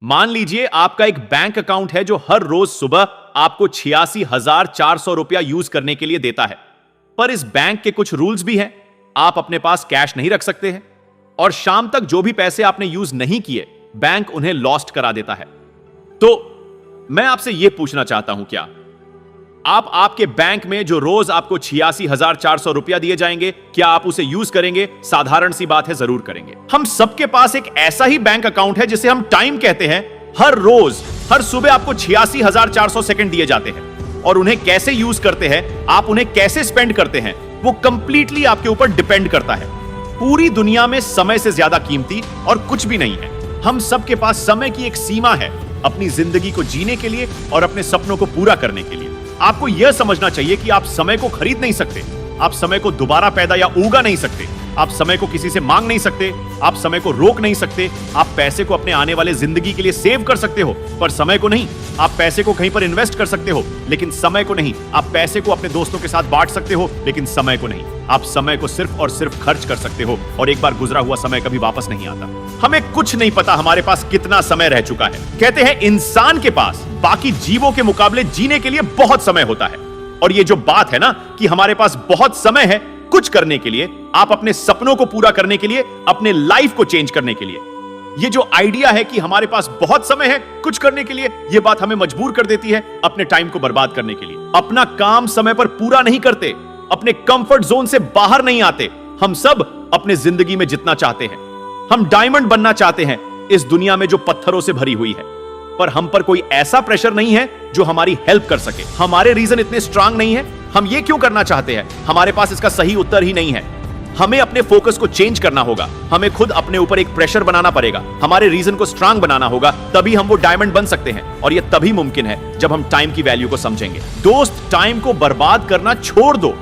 मान लीजिए आपका एक बैंक अकाउंट है जो हर रोज सुबह आपको 86,400 रुपया यूज करने के लिए देता है। पर इस बैंक के कुछ रूल्स भी हैं। आप अपने पास कैश नहीं रख सकते हैं और शाम तक जो भी पैसे आपने यूज नहीं किए बैंक उन्हें लॉस्ट करा देता है। तो मैं आपसे यह पूछना चाहता हूं, क्या आप आपके बैंक में जो रोज आपको 86,400 रुपया दिए जाएंगे, क्या आप उसे यूज करेंगे? साधारण सी बात है, जरूर करेंगे। हम सबके पास एक ऐसा ही बैंक अकाउंट है जिसे हम टाइम कहते हैं। हर रोज हर सुबह आपको 86,400 सेकंड दिए जाते हैं और उन्हें कैसे यूज करते हैं, आप उन्हें कैसे स्पेंड करते हैं, वो कंप्लीटली आपके ऊपर डिपेंड करता है। पूरी दुनिया में समय से ज्यादा कीमती और कुछ भी नहीं है। हम सबके पास समय की एक सीमा है अपनी जिंदगी को जीने के लिए और अपने सपनों को पूरा करने के लिए। आपको यह समझना चाहिए कि आप समय को खरीद नहीं सकते, आप समय को दोबारा पैदा या उगा नहीं सकते, आप समय को किसी से मांग नहीं सकते, आप समय को रोक नहीं सकते। आप पैसे को अपने आने वाले जिंदगी के लिए सेव कर सकते हो, पर समय को नहीं। आप पैसे को कहीं पर इन्वेस्ट कर सकते हो, लेकिन समय को नहीं। आप पैसे को अपने दोस्तों के साथ बांट सकते हो, लेकिन समय को नहीं। आप समय को सिर्फ और सिर्फ खर्च कर सकते हो और एक बार गुजरा हुआ समय कभी वापस नहीं आता। हमें कुछ नहीं पता हमारे पास कितना समय रह चुका है। कहते हैं इंसान के पास बाकी जीवों के मुकाबले जीने के लिए बहुत समय होता है। और ये जो बात है ना कि हमारे पास बहुत समय है कुछ करने के लिए, आप अपने सपनों को पूरा करने के लिए, अपने लाइफ को चेंज करने के लिए, ये जो आइडिया है कि हमारे पास बहुत समय है कुछ करने के लिए, ये बात हमें मजबूर कर देती है अपने टाइम को बर्बाद करने के लिए। अपना काम समय पर पूरा नहीं करते, अपने कंफर्ट जोन से बाहर नहीं आते। हम सब अपने जिंदगी में जितना चाहते हैं, हम डायमंड बनना चाहते हैं इस दुनिया में जो पत्थरों से भरी हुई है, पर हम पर कोई ऐसा प्रेशर नहीं है जो हमारी हेल्प कर सके। हमारे रीजन इतने स्ट्रांग नहीं है। हम ये क्यों करना चाहते हैं, हमारे पास इसका सही उत्तर ही नहीं है। हमें अपने फोकस को चेंज करना होगा। हमें खुद अपने ऊपर एक प्रेशर बनाना पड़ेगा। हमारे रीजन को स्ट्रांग बनाना होगा, तभी हम वो डायमंड बन सकते हैं। और ये तभी मुमकिन है जब हम टाइम की वैल्यू को समझेंगे। दोस्त, टाइम को बर्बाद करना छोड़ दो।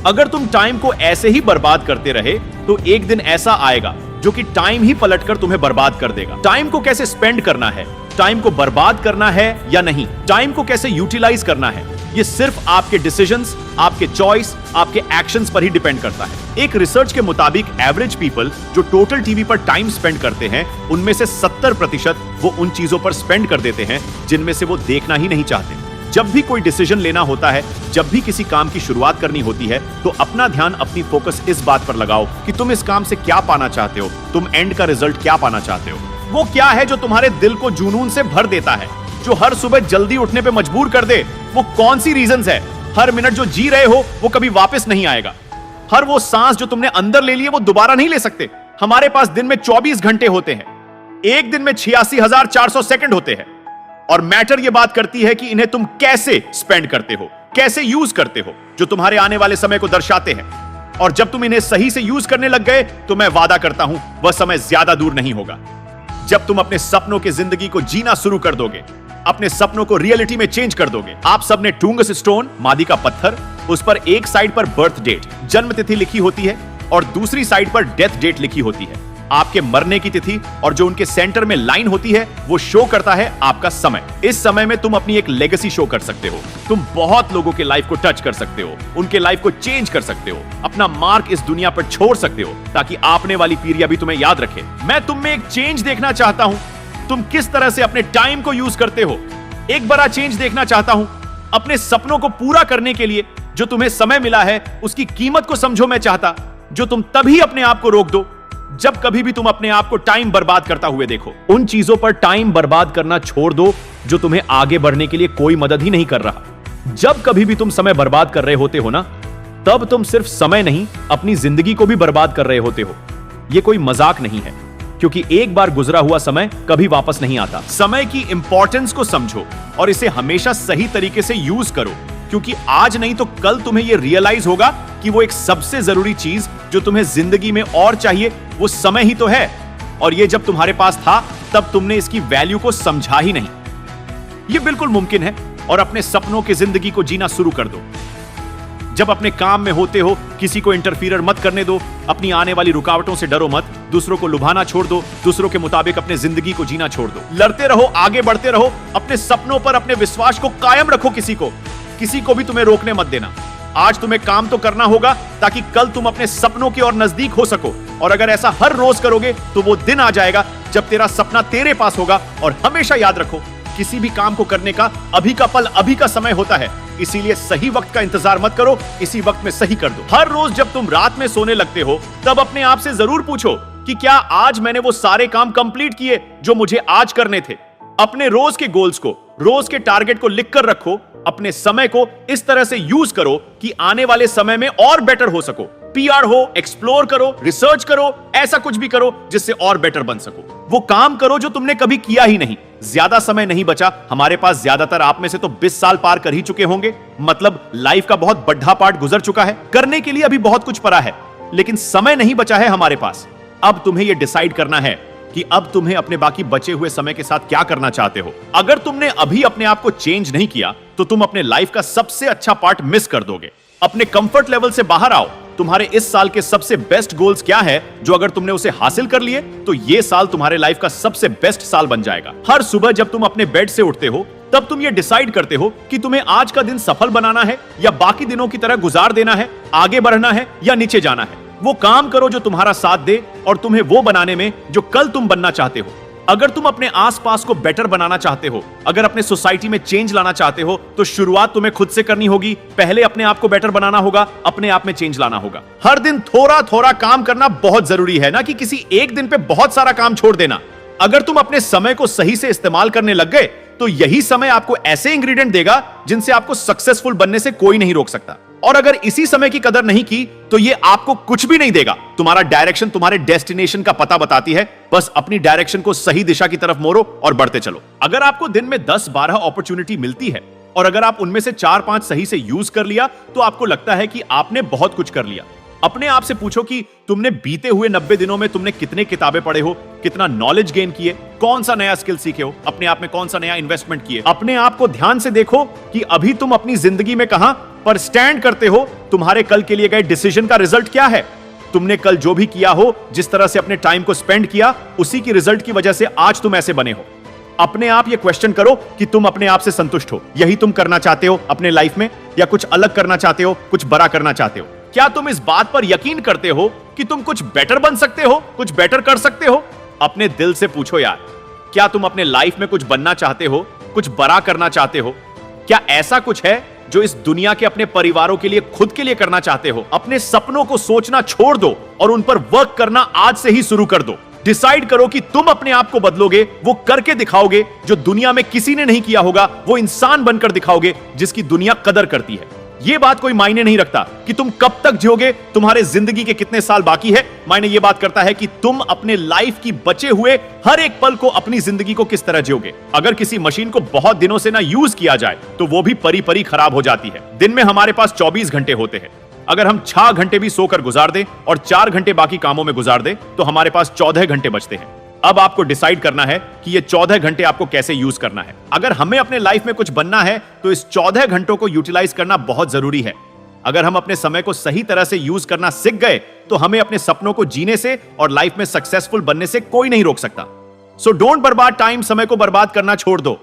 अगर तुम टाइम को ऐसे ही बर्बाद करते रहे तो एक दिन ऐसा आएगा जो कि टाइम ही पलटकर तुम्हें बर्बाद कर देगा। टाइम को कैसे स्पेंड करना है, टाइम को बर्बाद करना है या नहीं, टाइम को कैसे यूटिलाइज करना है, ये सिर्फ आपके डिसीजंस, आपके चॉइस, आपके एक्शंस पर ही डिपेंड करता है। एक रिसर्च के मुताबिक एवरेज पीपल जो टोटल टीवी पर टाइम स्पेंड करते हैं, उनमें से 70% वो उन चीजों पर स्पेंड कर देते हैं जिनमें से वो देखना ही नहीं चाहते। जब भी कोई डिसीजन लेना होता है, जब भी किसी काम की शुरुआत करनी होती है, तो अपना ध्यान, अपनी फोकस इस बात पर लगाओ कि तुम इस काम से क्या पाना चाहते हो, तुम एंड का रिजल्ट क्या पाना चाहते हो। वो क्या है जो तुम्हारे दिल को जुनून से भर देता है, जो हर सुबह जल्दी उठने पे मजबूर कर दे। वो कौन सी रीजंस है? हर मिनट जो जी रहे हो वो कभी वापस नहीं आएगा। हर वो सांस जो तुमने अंदर ले लिए वो दोबारा नहीं ले सकते। हमारे पास दिन में 24 घंटे होते हैं, एक दिन में 86,400 सेकंड होते हैं। और मैटर ये बात करती है कि इन्हें तुम कैसे स्पेंड करते हो, कैसे यूज करते हो, जो तुम्हारे आने वाले समय को दर्शाते हैं। और जब तुम इन्हें सही से यूज करने लग गए तो मैं वादा करता हूं वह समय ज्यादा दूर नहीं होगा जब तुम अपने सपनों की जिंदगी को जीना शुरू कर दोगे, अपने सपनों को रियलिटी में चेंज कर दोगे। आप सबने टूंगस स्टोन, मादी का पत्थर, उस पर एक साइड पर बर्थ डेट, जन्म तिथि लिखी होती है और दूसरी साइड पर डेथ डेट लिखी होती है, आपके मरने की तिथि। और जो उनके सेंटर में लाइन होती है वो शो करता है आपका समय। इस समय में तुम अपनी एक लेगेसी शो कर सकते हो। तुम बहुत लोगों के लाइफ को टच कर सकते हो, उनके लाइफ को चेंज कर सकते हो, अपना मार्क इस दुनिया पर छोड़ सकते हो ताकि आपने वाली पीढ़ियां भी तुम्हें याद रखे। मैं तुम में एक चेंज देखना चाहता हूं। तुम किस तरह से अपने टाइम को यूज करते हो, एक बड़ा चेंज देखना चाहता हूं। अपने सपनों को पूरा करने के लिए जो तुम्हें समय मिला है उसकी कीमत को समझो। मैं चाहता जो तुम तभी अपने आप को रोक दो जब कभी भी तुम अपने आप को टाइम बर्बाद करता हुए देखो। उन चीजों पर टाइम बर्बाद करना छोड़ दो जो तुम्हें आगे बढ़ने के लिए कोई मदद ही नहीं कर रहा। जब कभी भी तुम समय बर्बाद कर रहे होते हो ना, तब तुम सिर्फ समय नहीं, अपनी जिंदगी को भी बर्बाद कर रहे होते हो। यह कोई मजाक नहीं है, क्योंकि एक बार गुजरा हुआ समय कभी वापस नहीं आता। समय की इंपॉर्टेंस को समझो और इसे हमेशा सही तरीके से यूज करो, क्योंकि आज नहीं तो कल तुम्हें यह रियलाइज होगा कि वो एक सबसे जरूरी चीज जो तुम्हें जिंदगी में और चाहिए वो समय ही तो है। और ये जब तुम्हारे पास था तब तुमने इसकी वैल्यू को समझा ही नहीं। ये बिल्कुल मुमकिन है। और अपने सपनों की जिंदगी को जीना शुरू कर दो। जब अपने काम में होते हो किसी को इंटरफीयर मत करने दो, अपनी आने वाली रुकावटों से डरो मत, दूसरों को लुभाना छोड़ दो, दूसरों के मुताबिक अपने जिंदगी को जीना छोड़ दो। लड़ते रहो, आगे बढ़ते रहो, अपने सपनों पर अपने विश्वास को कायम रखो। किसी को भी तुम्हें रोकने मत देना। आज तुम्हें काम तो करना होगा ताकि कल तुम अपने सपनों की ओर नजदीक हो सको। और अगर ऐसा हर रोज करोगे तो वो दिन आ जाएगा जब तेरा सपना तेरे पास होगा। और हमेशा याद रखो, किसी भी काम को करने का अभी का पल अभी का समय होता है, इसीलिए सही वक्त का इंतजार मत करो, इसी वक्त में सही कर दो। हर रोज जब तुम रात में सोने लगते हो तब अपने आप से जरूर पूछो कि क्या आज मैंने वो सारे काम कंप्लीट किए जो मुझे आज करने थे। अपने रोज के गोल्स को, रोज के टारगेट को लिख कर रखो। अपने समय को इस तरह से यूज करो कि आने वाले समय में और बेटर हो सको। पीआर हो, एक्सप्लोर करो, रिसर्च करो, ऐसा कुछ भी करो जिससे और बेटर बन सको। वो काम करो जो तुमने कभी किया ही नहीं। ज्यादा समय नहीं बचा हमारे पास, ज्यादातर आप में से तो 20 साल पार कर ही चुके होंगे। मतलब लाइफ का बहुत बड़ा पार्ट गुजर चुका है। करने के लिए अभी बहुत कुछ पड़ा है, लेकिन समय नहीं बचा है हमारे पास। अब तुम्हें यह डिसाइड करना है कि अब तुम्हें अपने बाकी बचे हुए समय के साथ क्या करना चाहते हो। अगर तुमने अभी अपने आप को चेंज नहीं किया तो तुम अपने लाइफ का सबसे अच्छा पार्ट मिस कर दोगे। अपने कंफर्ट लेवल से बाहर आओ। तुम्हारे इस साल के सबसे बेस्ट गोल्स क्या है जो अगर तुमने उसे हासिल कर लिए तो ये साल तुम्हारे लाइफ का सबसे बेस्ट साल बन जाएगा। हर सुबह जब तुम अपने बेड से उठते हो तब तुम ये डिसाइड करते हो कि तुम्हें आज का दिन सफल बनाना है या बाकी दिनों की तरह गुजार देना है, आगे बढ़ना है या नीचे जाना है। वो काम करो जो तुम्हारा साथ दे और तुम्हें वो बनाने में जो कल तुम बनना चाहते हो। अगर तुम अपने आसपास को बेटर बनाना चाहते हो, अगर अपने सोसाइटी में चेंज लाना चाहते हो, तो शुरुआत तुम्हें खुद से करनी होगी। पहले अपने आप को बेटर बनाना होगा, अपने आप में चेंज लाना होगा। हर दिन थोड़ा थोड़ा काम करना बहुत जरूरी है, ना कि किसी एक दिन पे बहुत सारा काम छोड़ देना। अगर तुम अपने समय को सही से इस्तेमाल करने लग गए तो यही समय आपको ऐसे इंग्रेडिएंट देगा जिनसे आपको सक्सेसफुल बनने से कोई नहीं रोक सकता। और अगर इसी समय की कदर नहीं की तो ये आपको कुछ भी नहीं देगा। तुम्हारा डायरेक्शन तुम्हारे डेस्टिनेशन का पता बताती है। बस अपनी डायरेक्शन को सही दिशा की तरफ मोड़ो और बढ़ते चलो। अगर आपको दिन में 10-12 अपॉर्चुनिटी मिलती है और अगर आप उनमें से 4-5 सही से यूज कर लिया तो आपको लगता है कि आपने बहुत कुछ कर लिया। अपने आप से पूछो कि तुमने बीते हुए 90 दिनों में तुमने कितने किताबें पढ़े हो, कितना नॉलेज गेन किए, कौन सा नया स्किल सीखे हो, अपने आप में कौन सा नया इन्वेस्टमेंट किए। अपने आप को ध्यान से देखो कि अभी तुम अपनी जिंदगी में कहां पर स्टैंड करते हो। तुम्हारे कल के लिए गए डिसीजन का रिजल्ट क्या है। तुमने कल जो भी किया हो, जिस तरह से अपने टाइम को स्पेंड किया, उसी की रिजल्ट की वजह से आज तुम ऐसे बने हो। अपने आप ये क्वेश्चन करो कि तुम अपने आप से संतुष्ट हो। यही तुम करना चाहते हो अपने लाइफ में, या कुछ अलग करना चाहते हो, कुछ बड़ा करना चाहते हो। क्या तुम इस बात पर यकीन करते हो कि तुम कुछ बेटर बन सकते हो, कुछ बेटर कर सकते हो? अपने दिल से पूछो यार, क्या तुम अपने लाइफ में कुछ बनना चाहते हो, कुछ बड़ा करना चाहते हो? क्या ऐसा कुछ है जो इस दुनिया के अपने परिवारों के लिए, खुद के लिए करना चाहते हो? अपने सपनों को सोचना छोड़ दो और उन पर वर्क करना आज से ही शुरू कर दो। डिसाइड करो कि तुम अपने आप को बदलोगे, वो करके दिखाओगे जो दुनिया में किसी ने नहीं किया होगा। वो इंसान बनकर दिखाओगे जिसकी दुनिया कदर करती है। ये बात कोई मायने नहीं रखता कि तुम कब तक जियोगे, तुम्हारे जिंदगी के कितने साल बाकी है। मायने ये बात करता है कि तुम अपने लाइफ की बचे हुए हर एक पल को, अपनी जिंदगी को किस तरह जियोगे। अगर किसी मशीन को बहुत दिनों से ना यूज किया जाए तो वो भी परी परी खराब हो जाती है। दिन में हमारे पास 24 घंटे होते हैं। अगर हम 6 घंटे भी सोकर गुजार दें और 4 घंटे बाकी कामों में गुजार दें तो हमारे पास 14 घंटे बचते हैं। अब आपको डिसाइड करना है कि ये 14 घंटे आपको कैसे यूज करना है। अगर हमें अपने लाइफ में कुछ बनना है तो इस 14 घंटों को यूटिलाइज करना बहुत जरूरी है। अगर हम अपने समय को सही तरह से यूज करना सीख गए तो हमें अपने सपनों को जीने से और लाइफ में सक्सेसफुल बनने से कोई नहीं रोक सकता। सो डोंट बर्बाद टाइम, समय को बर्बाद करना छोड़ दो।